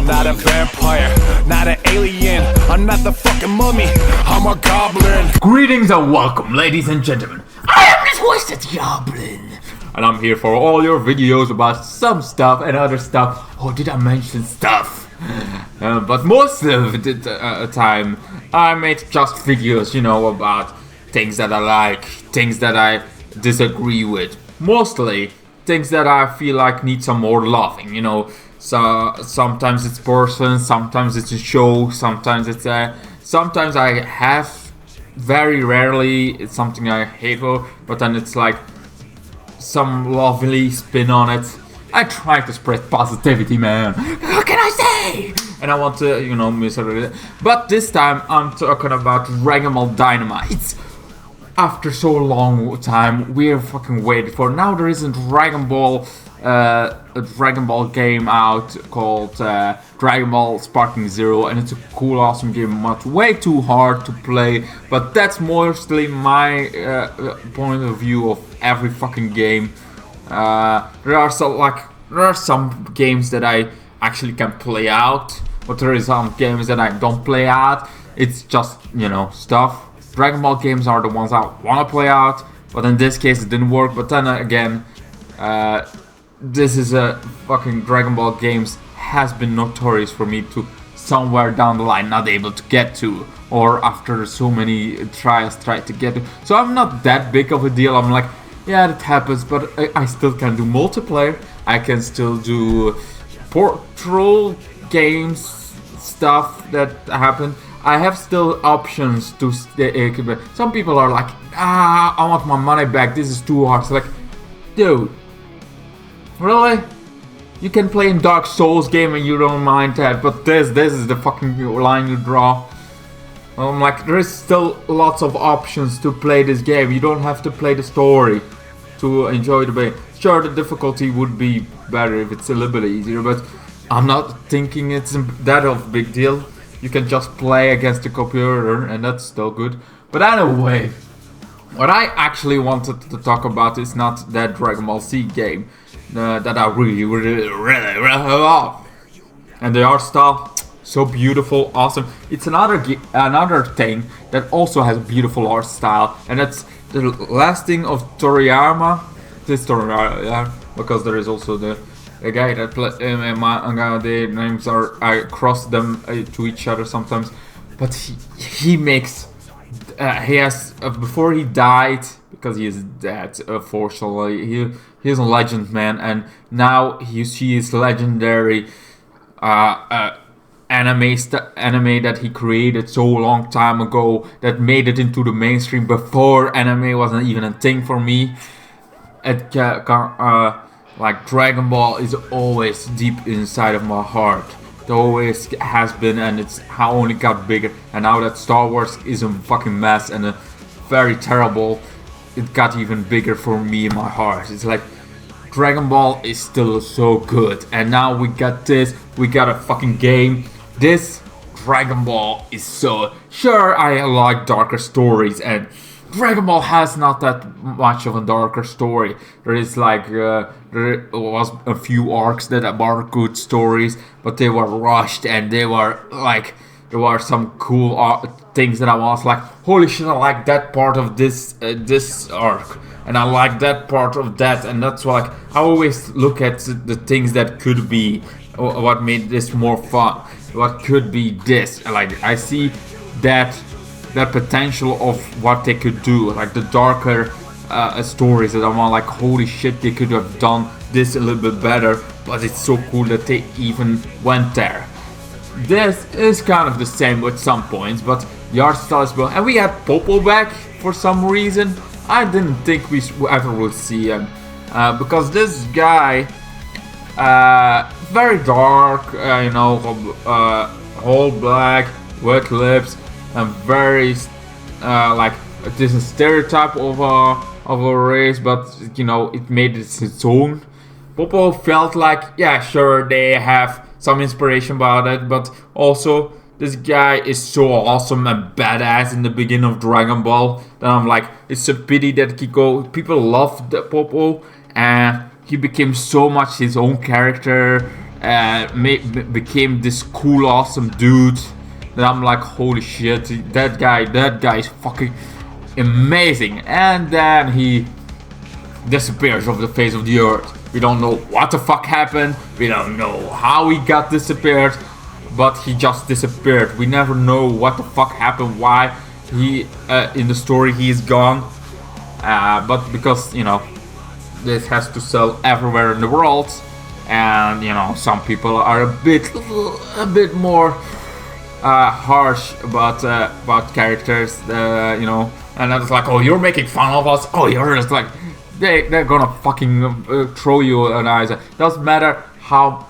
not a vampire, not an alien, I'm not the fucking mummy, I'm a goblin. Greetings and welcome, ladies and gentlemen. I am the Twisted Goblin, and I'm here for all your videos about some stuff and other stuff. Oh, did I mention stuff? But most of the time, I made just videos, you know, about things that I like, things that I disagree with. Mostly things that I feel like need some more loving, you know. So sometimes it's person, sometimes it's a show, sometimes it's sometimes I have, very rarely it's something I hate for, but then it's like some lovely spin on it. I try to spread positivity, man. What can I say? And I want to, you know, miserable it. But this time I'm talking about Dragonball Dainma. It's after so long time we're fucking waiting for. Now there is a Dragon Ball game out called Dragon Ball Sparking Zero, and it's a cool, awesome game. Way too hard to play, but that's mostly my point of view of every fucking game. There are some games that I actually can play out, but there is some games that I don't play out. It's just, you know, stuff. Dragon Ball games are the ones I want to play out, but in this case it didn't work. But then again, this is a fucking Dragon Ball games has been notorious for me to somewhere down the line not able to get to, or after so many trials tried to get to. So I'm not that big of a deal. I'm like, yeah, that happens, but I still can do multiplayer. I can still do portal games stuff that happen. I have still options to some people are like, I want my money back, this is too hard. It's like, dude, really? You can play in Dark Souls game and you don't mind that, but this is the fucking line you draw. I'm like, there is still lots of options to play this game. You don't have to play the story to enjoy the game. Sure, the difficulty would be better if it's a little bit easier, but I'm not thinking it's that of a big deal. You can just play against the computer, and that's still good. But anyway, what I actually wanted to talk about is not that Dragon Ball Z game that I really love. And the art style, so beautiful, awesome. It's another thing that also has a beautiful art style, and that's the lasting of Toriyama. This Toriyama, because there is also the guy that plays manga. The names are, I cross them to each other sometimes, but he makes he has before he died, because he is dead unfortunately, he is a legend, man, and now you see his legendary anime that he created so long time ago that made it into the mainstream before anime wasn't even a thing for me. Like Dragon Ball is always deep inside of my heart. It always has been, and it's how only got bigger. And now that Star Wars is a fucking mess and very terrible, it got even bigger for me in my heart. It's like Dragon Ball is still so good, and now we got this. We got a fucking game. This Dragon Ball is so sure. I like darker stories, and Dragon Ball has not that much of a darker story. There is like there was a few arcs that are good stories, but they were rushed, and they were like, there were some cool things that I was like, holy shit, I like that part of this arc, and I like that part of that, and that's why, like, I always look at the things that could be, what made this more fun, what could be this. Like, I see that potential of what they could do, like the darker stories that I'm like, holy shit, they could have done this a little bit better, but it's so cool that they even went there. This is kind of the same with some points, but the art style is well. And we had Popo back for some reason. I didn't think we ever would see him, because this guy, very dark, you know, whole black, wet lips, and very like, this is a stereotype of a race, but you know, it made it its own. Popo felt like, yeah, sure, they have some inspiration about it, but also this guy is so awesome and badass in the beginning of Dragon Ball that I'm like, it's a pity that people loved Popo, and he became so much his own character became this cool, awesome dude. That I'm like, holy shit, that guy is fucking amazing. And then he disappears off the face of the earth. We don't know what the fuck happened. We don't know how he got disappeared, but he just disappeared. We never know what the fuck happened. Why he in the story he is gone. But because this has to sell everywhere in the world, and some people are a bit more harsh about characters, and it's like, oh, you're making fun of us. Oh, you're just like, they're gonna fucking throw you an eyes. Doesn't matter how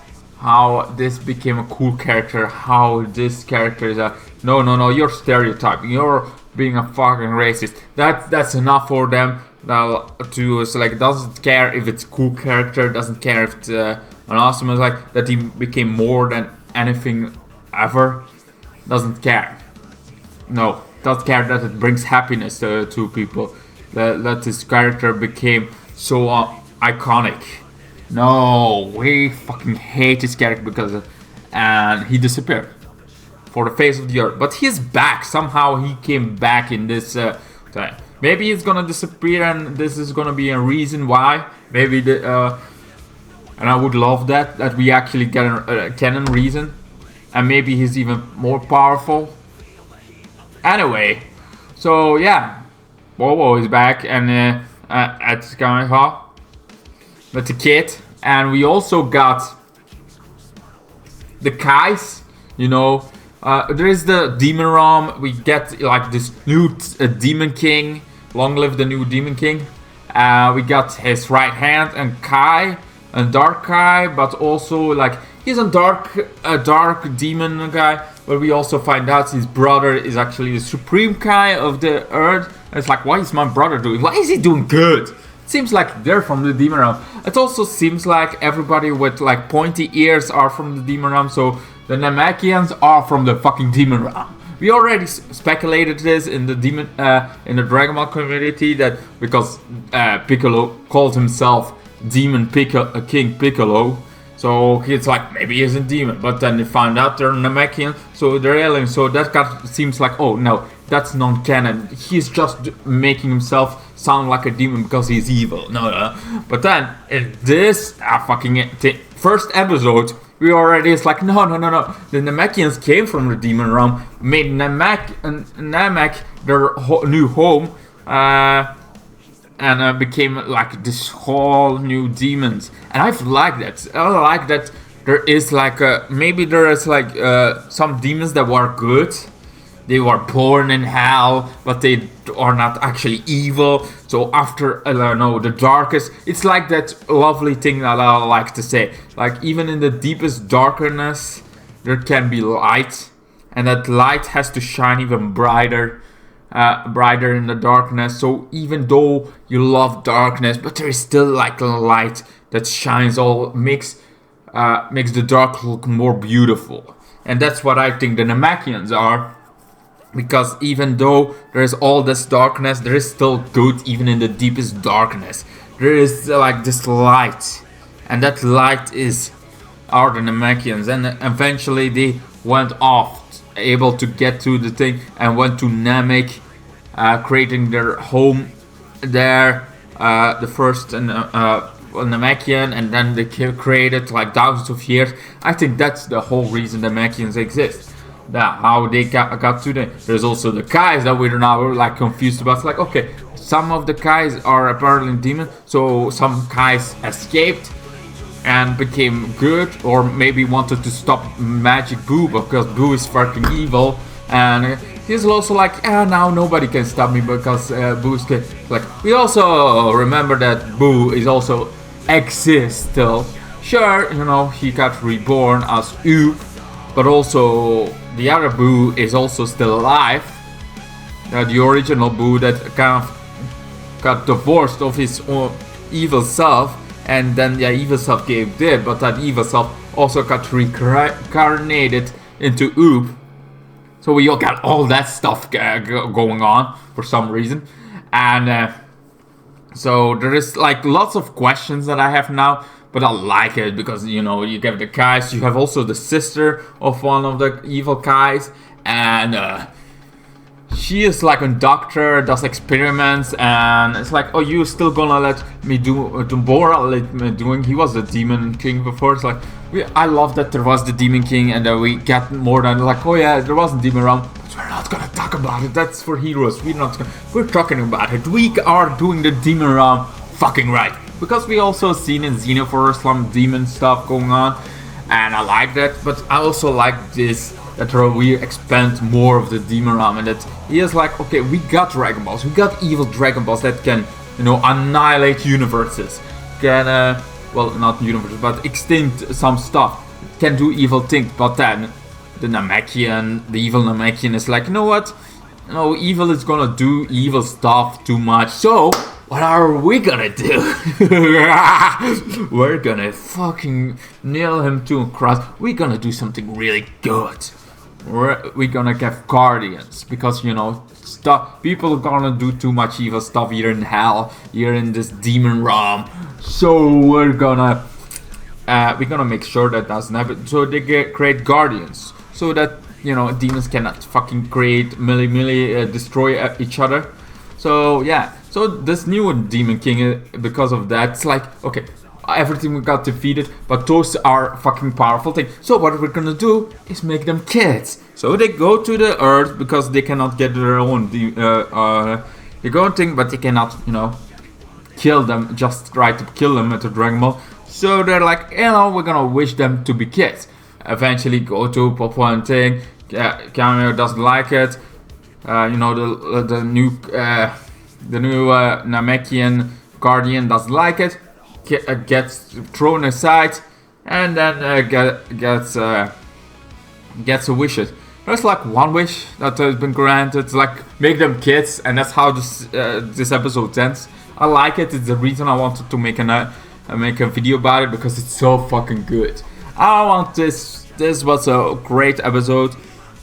this became a cool character, how this character is no, you're stereotyping, you're being a fucking racist. That's enough for them. To select, doesn't care if it's a cool character, doesn't care if it's an awesome, it's like that he became more than anything ever. Doesn't care. No, doesn't care that it brings happiness to people. That this character became so iconic. No, we fucking hate this character because and he disappeared for the face of the earth. But he's back. Somehow he came back in this time. Maybe he's gonna disappear, and this is gonna be a reason why. Maybe and I would love that we actually get a canon reason, and maybe he's even more powerful. Anyway, so yeah, Bobo is back, and at Sky Hall with the kid, and we also got the Kais. There is the Demon Realm. We get like this new Demon King. Long live the new Demon King. We got his right hand and Kai, and Dark Kai, but also like he's a dark demon guy. But we also find out his brother is actually the Supreme Kai of the Earth. And it's like, what is my brother doing? Why is he doing good? It seems like they're from the Demon Realm. It also seems like everybody with like pointy ears are from the Demon Realm. So the Namekians are from the fucking Demon Realm. We already speculated this in the Dragonball community, that because Piccolo called himself Demon King Piccolo, so it's like maybe he's a demon. But then they found out they're Namekian, so they're aliens. So that seems like, oh no, that's non-canon. He's just making himself sound like a demon because he's evil. No. But then in this first episode, we already, it's like, no. The Namekians came from the Demon Realm, made Namek their new home, and became like this whole new demons. And I like that. I like that there is like maybe there is like some demons that were good. They were born in hell, but they are not actually evil. So after, I don't know, the darkest, it's like that lovely thing that I like to say. Like even in the deepest darkness, there can be light. And that light has to shine even brighter in the darkness. So even though you love darkness, but there is still like a light that shines makes the dark look more beautiful. And that's what I think the Namekians are. Because even though there is all this darkness, there is still good even in the deepest darkness. There is like this light, and that light are the Namekians. And eventually they went off, able to get to the thing, and went to Namek, creating their home there. The first Namekian, and then they created like thousands of years. I think that's the whole reason the Namekians exist. How they got to them. There's also the Kais that we're now like confused about. It's like, okay, some of the Kais are apparently demons, so some Kais escaped and became good, or maybe wanted to stop Magic Boo because Boo is fucking evil, and he's also like, now nobody can stop me because Boo's good. Like, we also remember that Boo is also exists still. Sure, he got reborn as Oop, but also the other Boo is also still alive. The original Boo that kind of got divorced of his evil self, and then the evil self gave dead, but that evil self also got reincarnated into Oop. So we all got all that stuff going on for some reason. And so there is like lots of questions that I have now, but I like it because you know you get the guys. You have also the sister of one of the evil guys, and she is like a doctor, does experiments, and it's like, oh, you still gonna let me do Dumbora let me doing? He was the Demon King before. It's like, I love that there was the Demon King, and we get more than like, oh yeah, there was a demon realm, but we're not gonna talk about it. That's for heroes. We're talking about it. We are doing the demon realm fucking right, because we also seen in Xenoverse some demon stuff going on, and I like that. But I also like this, that we expand more of the demon realm, and that he is like, okay, we got Dragon Balls, we got evil Dragon Balls that can, you know, annihilate universes, can well, not universes, but extinct some stuff, can do evil things. But then the evil Namekian is like, you know what? No, evil is gonna do evil stuff too much. So what are we gonna do? We're gonna fucking nail him to a cross. We're gonna do something really good. We're gonna get guardians, because you know people are gonna do too much evil stuff here in hell, here in this demon realm. So we're gonna make sure that doesn't happen. So they create guardians, so that you know demons cannot fucking create destroy each other. So yeah, so this new Demon King, because of that, it's like, okay, everything we got defeated, but those are fucking powerful things. So what we're gonna do is make them kids. So they go to the Earth because they cannot get their own thing, but they cannot, you know, kill them. Just try to kill them at the Dragon Ball. So they're like, you know, we're gonna wish them to be kids. Eventually go to Popo and thing. Cameo doesn't like it. You know, the new Namekian Guardian doesn't like it. Gets thrown aside, and then gets a wish. There's like one wish that has been granted. It's like, make them kids, and that's how this episode ends. I like it. It's the reason I wanted to make a video about it, because it's so fucking good. I want this. This was a great episode.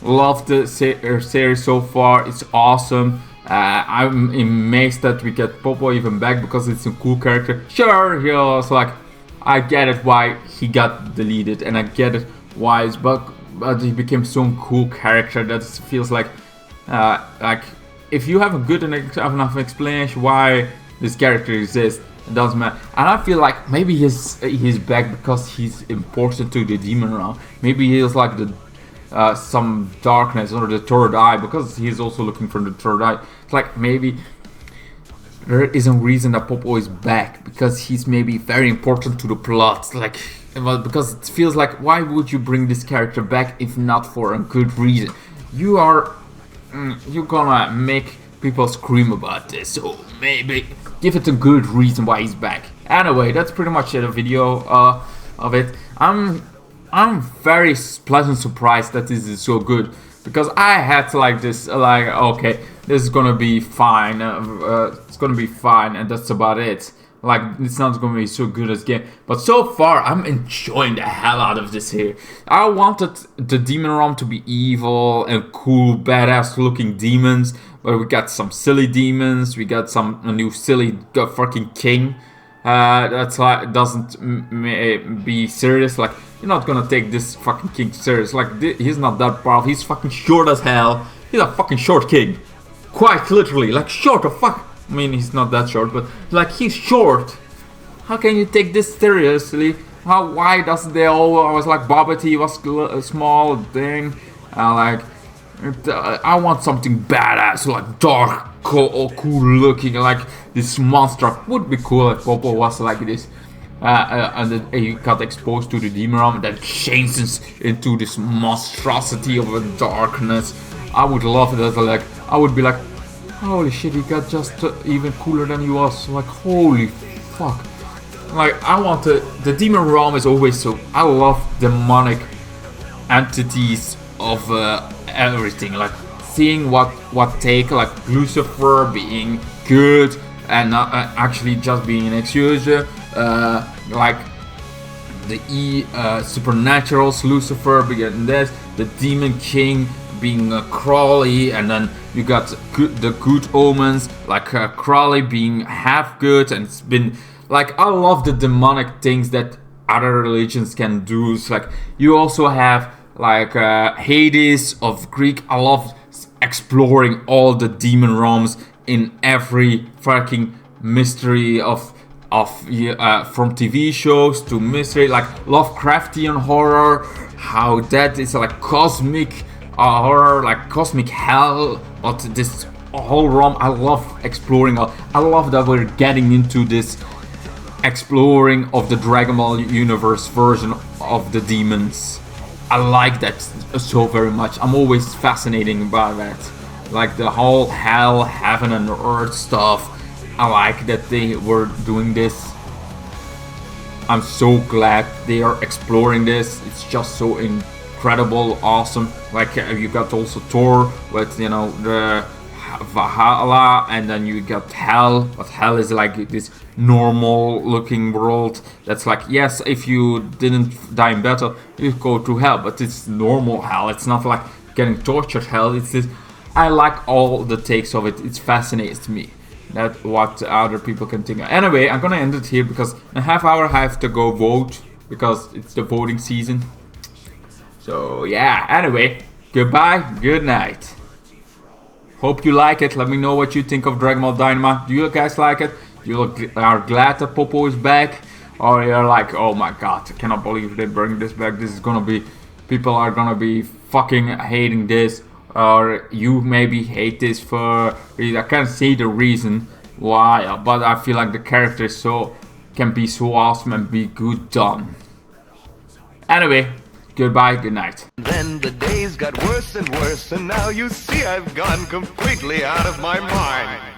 Love the series so far. It's awesome. I'm amazed that we get Popo even back, because it's a cool character. Sure, he was like, I get it why he got deleted, and I get it why it's but he became so cool character that it feels like if you have a good enough explanation why this character exists, it doesn't matter. And I feel like maybe he's back because he's important to the demon realm. Maybe he's like the some darkness or the third eye, because he's also looking for the third eye. It's like maybe there is a reason that Popo is back, because he's maybe very important to the plot. Like, well, because it feels like, why would you bring this character back if not for a good reason? You're gonna make people scream about this, so maybe give it a good reason why he's back. Anyway, that's pretty much the video of it. I'm very pleasant surprised that this is so good, because I had like this, like, okay, this is gonna be fine, it's gonna be fine, and that's about it. Like, it's not gonna be so good as game, but so far I'm enjoying the hell out of this here. I wanted the demon realm to be evil and cool, badass looking demons, but we got some silly demons. We got a new silly fucking king. That's like, doesn't be serious. Like, you're not gonna take this fucking king serious. Like, he's not that powerful. He's fucking short as hell. He's a fucking short king. Quite literally, like, short of fuck. I mean, he's not that short, but like, he's short. How can you take this seriously? Why doesn't they all? I was like, Boba Tea was a small thing. I want something badass, like dark, cool looking, like this monster. Would be cool if Popo was like this. And then he got exposed to the demon realm, and then changes into this monstrosity of a darkness. I would love that. Like, I would be like, holy shit, he got just even cooler than he was. Like, holy fuck. Like, I want the demon realm is always so. I love demonic entities of everything. Like, seeing what take, like Lucifer being good and not actually just being an excuse. Like the supernaturals, Lucifer being this, the demon king being Crawley, and then you got the good omens, like Crawley being half good, and it's been like, I love the demonic things that other religions can do. It's like you also have like Hades of Greek. I love exploring all the demon realms in every fucking mystery of from TV shows to mystery, like Lovecraftian horror, how that is like cosmic horror, like cosmic hell, but this whole realm. I love exploring. I love that we're getting into this exploring of the Dragon Ball universe version of the demons. I like that so very much. I'm always fascinated by that, like the whole hell, heaven and earth stuff. I like that they were doing this. I'm so glad they are exploring this. It's just so incredible, awesome. Like you got also Thor with, you know, the Valhalla, and then you got hell. But hell is like this normal looking world that's like, yes, if you didn't die in battle, you go to hell, but it's normal hell. It's not like getting tortured hell. It's this. I like all the takes of it. It fascinates me that what other people can think of. Anyway, I'm gonna end it here because in a half hour I have to go vote because it's the voting season. So yeah, anyway, goodbye, good night. Hope you like it. Let me know what you think of Dragon Ball Dainma. Do you guys like it? You are glad that Popo is back? Or you're like, oh my god, I cannot believe they bring this back. This is gonna be, people are gonna be fucking hating this. Or you maybe hate this for, I can't say the reason why, but I feel like the character is can be so awesome and be good done. Anyway, goodbye, good night. Then the days got worse and worse, and now you see I've gone completely out of my mind.